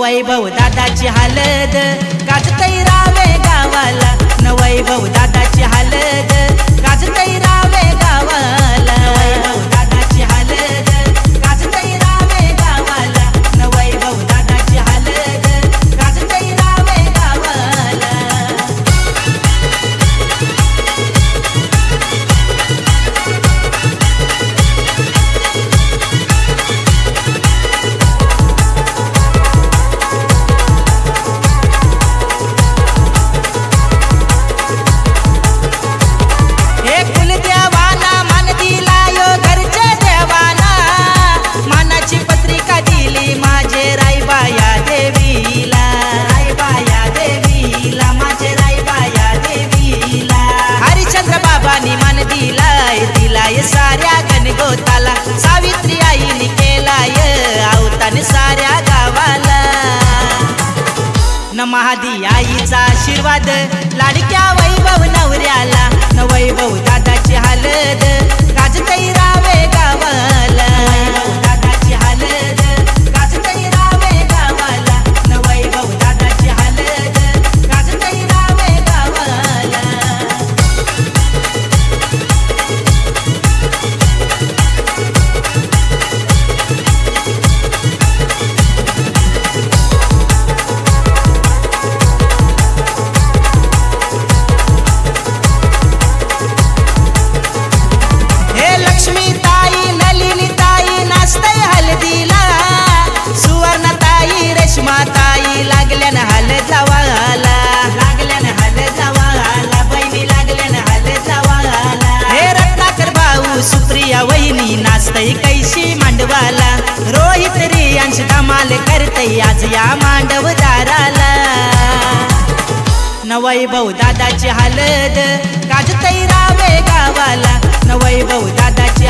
वैभव दादाची हलद गाजतई रावे गावाला, न वैभव दादाची हलद गाजतई रावे गावाला, वैभव दादाची हलद गाजतई रावे गावाला, न वैभव दादाची हलद गाजतई रावे गावाला। साऱ्या गणगोताला सावित्री आईने केलाय अवतान साऱ्या गावाला, न महादी आईचा आशीर्वाद लाडक्या वैभव नवऱ्याला, न वैभव दादाची हलद गाजतई रावे गावाला, वैभव दादाची हलद गाजतई रावे गावाला, न वैभव दादाची हलद गाजतई रावे गावाला। ताई लागल्यान हलद लावाला, लागल्यान हलद लावाला, बहिणी लागल्यान हलद लावाला। हे रत्नाकर भाऊ सुप्रिया वहिनी नाचतई कैशी मांडवाला, रोहित रियांश धमाल करतई आज या मांडवदाराला, न वैभव दादाची हलद गाजतई रावे गावाला, न वैभव दादाची